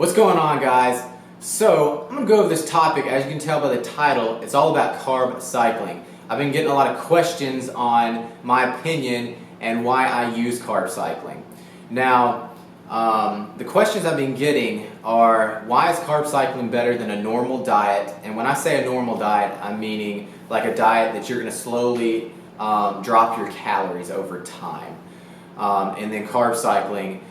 What's going on, guys? So I'm going to go over this topic. As you can tell by the title, it's all about carb cycling. I've been getting a lot of questions on my opinion and why I use carb cycling. Now, the questions I've been getting are, why is carb cycling better than a normal diet? And when I say a normal diet, I'm meaning like a diet that you're going to slowly drop your calories over time. And then carb cycling,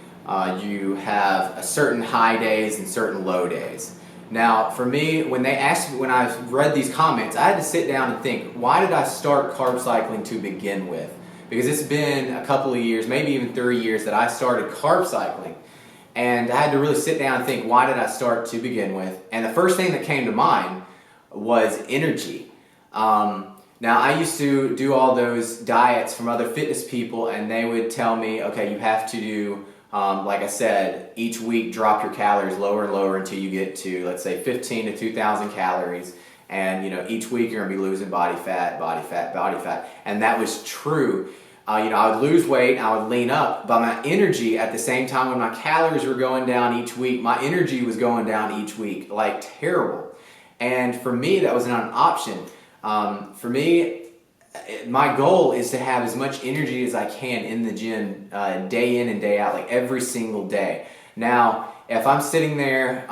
you have a certain high days and certain low days. Now, for me, when I read these comments, I had to sit down and think, why did I start carb cycling to begin with? Because it's been a couple of years, maybe even 3 years, that I started carb cycling. And I had to really sit down and think, why did I start to begin with? And the first thing that came to mind was energy. Now, I used to do all those diets from other fitness people, and they would tell me, okay, you have to do, like I said, each week drop your calories lower and lower until you get to, let's say, 15 to 2,000 calories. And, each week you're going to be losing body fat, body fat, body fat. And that was true. I would lose weight, I would lean up, but my energy at the same time, when my calories were going down each week, my energy was going down each week, like terrible. And for me, that was not an option. For me, my goal is to have as much energy as I can in the gym, day in and day out, like every single day. Now, if I'm sitting there,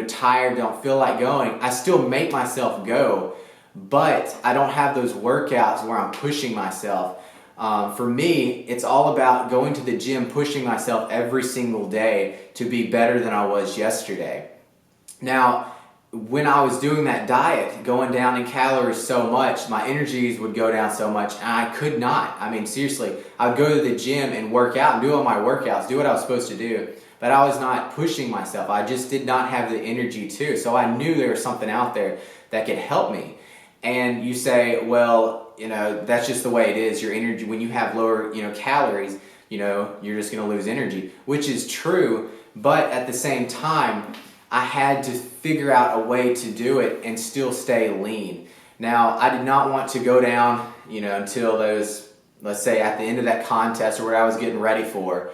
tired, don't feel like going, I still make myself go, but I don't have those workouts where I'm pushing myself. For me, it's all about going to the gym, pushing myself every single day to be better than I was yesterday. Now, when I was doing that diet, going down in calories so much, my energies would go down so much, and I could not. I mean, seriously, I would go to the gym and work out and do all my workouts, do what I was supposed to do, but I was not pushing myself. I just did not have the energy to. So I knew there was something out there that could help me. And you say, well, that's just the way it is. Your energy, when you have lower, calories, you're just going to lose energy, which is true. But at the same time, I had to figure out a way to do it and still stay lean. Now, I did not want to go down, until those, let's say at the end of that contest or what I was getting ready for,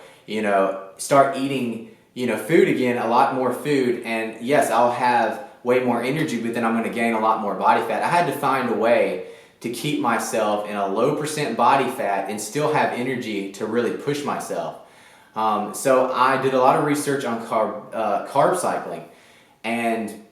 start eating, food again, a lot more food. And yes, I'll have way more energy, but then I'm going to gain a lot more body fat. I had to find a way to keep myself in a low percent body fat and still have energy to really push myself. So I did a lot of research on carb cycling, and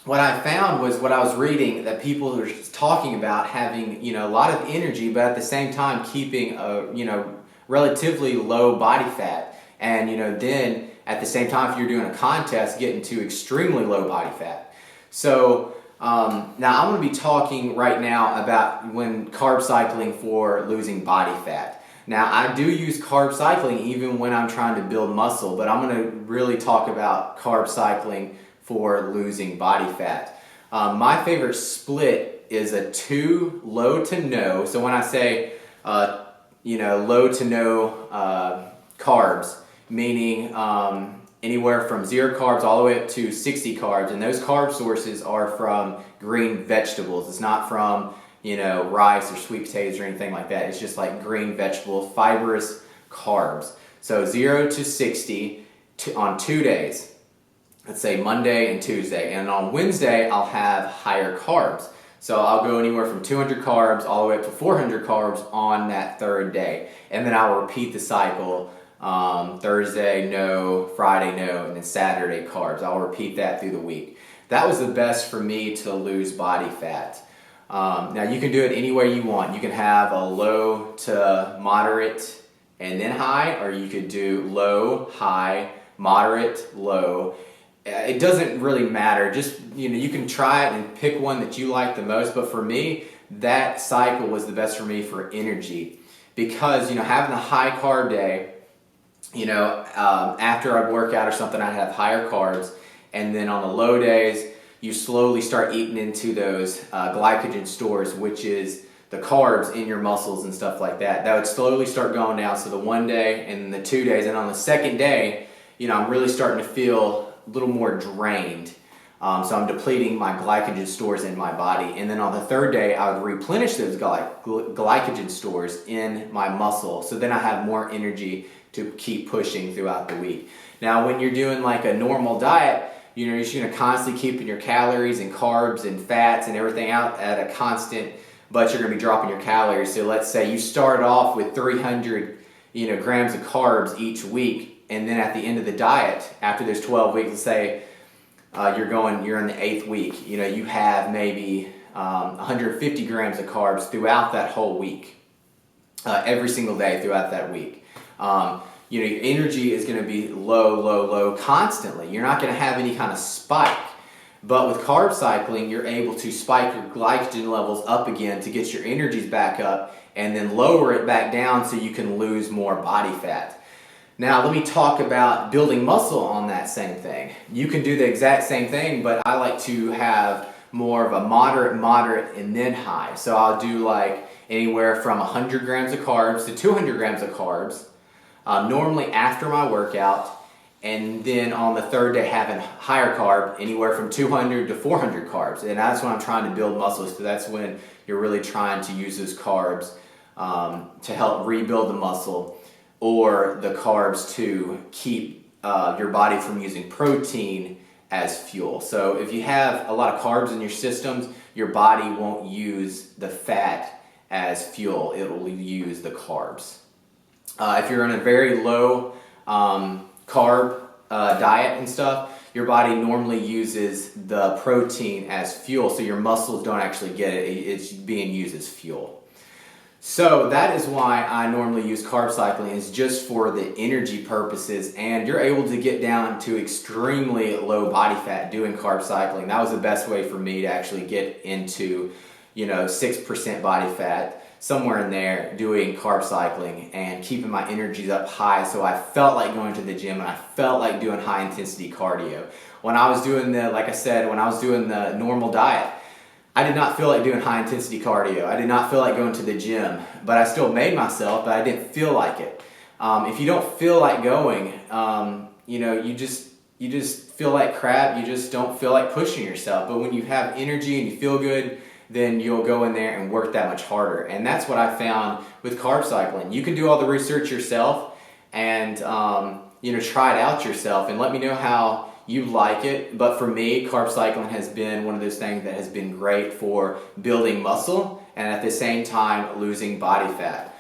what I found was, what I was reading, that people were talking about having a lot of energy, but at the same time keeping a relatively low body fat, and then at the same time, if you're doing a contest, getting to extremely low body fat. So now I'm going to be talking right now about when carb cycling for losing body fat. Now, I do use carb cycling even when I'm trying to build muscle, but I'm going to really talk about carb cycling for losing body fat. My favorite split is a 2 low to no. So when I say, low to no carbs, meaning anywhere from 0 carbs all the way up to 60 carbs. And those carb sources are from green vegetables. It's not from rice or sweet potatoes or anything like that. It's just like green vegetables, fibrous carbs. So 0 to 60 on 2 days. Let's say Monday and Tuesday. And on Wednesday, I'll have higher carbs. So I'll go anywhere from 200 carbs all the way up to 400 carbs on that third day. And then I'll repeat the cycle. Thursday, no, Friday, no, and then Saturday, carbs. I'll repeat that through the week. That was the best for me to lose body fat. Now, you can do it any way you want. You can have a low to moderate and then high, or you could do low, high, moderate, low. It doesn't really matter. Just, you can try it and pick one that you like the most. But for me, that cycle was the best for me for energy. Because, having a high carb day, after I'd work out or something, I'd have higher carbs. And then on the low days, you slowly start eating into those glycogen stores, which is the carbs in your muscles and stuff like that. That would slowly start going down. So the 1 day and the 2 days. And on the second day, I'm really starting to feel a little more drained. So I'm depleting my glycogen stores in my body. And then on the third day, I would replenish those glycogen stores in my muscle. So then I have more energy to keep pushing throughout the week. Now, when you're doing like a normal diet, you're just going to constantly keep your calories and carbs and fats and everything out at a constant, but you're going to be dropping your calories. So let's say you start off with 300 grams of carbs each week, and then at the end of the diet, after those 12 weeks, let's say you're in the 8th week, you have maybe 150 grams of carbs throughout that whole week, every single day throughout that week. Your energy is going to be low constantly. You're not going to have any kind of spike. But with carb cycling, you're able to spike your glycogen levels up again to get your energies back up and then lower it back down so you can lose more body fat. Now, let me talk about building muscle on that same thing. You can do the exact same thing, but I like to have more of a moderate, and then high. So I'll do like anywhere from 100 grams of carbs to 200 grams of carbs, normally after my workout, and then on the third day having higher carb, anywhere from 200 to 400 carbs. And that's when I'm trying to build muscles. So that's when you're really trying to use those carbs to help rebuild the muscle, or the carbs to keep your body from using protein as fuel. So if you have a lot of carbs in your systems, your body won't use the fat as fuel. It will use the carbs. If you're on a very low carb diet and stuff, your body normally uses the protein as fuel, so your muscles don't actually get it. It's being used as fuel. So that is why I normally use carb cycling, is just for the energy purposes, and you're able to get down to extremely low body fat doing carb cycling. That was the best way for me to actually get into 6% body fat, somewhere in there, doing carb cycling and keeping my energies up high, so I felt like going to the gym and I felt like doing high intensity cardio. When I was doing the normal diet, I did not feel like doing high intensity cardio. I did not feel like going to the gym, but I still made myself, but I didn't feel like it. If you don't feel like going, you just feel like crap. You just don't feel like pushing yourself. But when you have energy and you feel good, then you'll go in there and work that much harder. And that's what I found with carb cycling. You can do all the research yourself and try it out yourself and let me know how you like it. But for me, carb cycling has been one of those things that has been great for building muscle and at the same time losing body fat.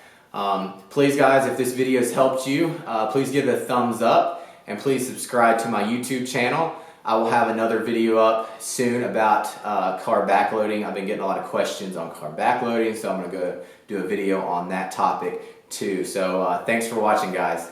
Please guys, if this video has helped you, please give it a thumbs up and please subscribe to my YouTube channel. I will have another video up soon about carb backloading. I've been getting a lot of questions on carb backloading, so I'm going to go do a video on that topic too. So thanks for watching, guys.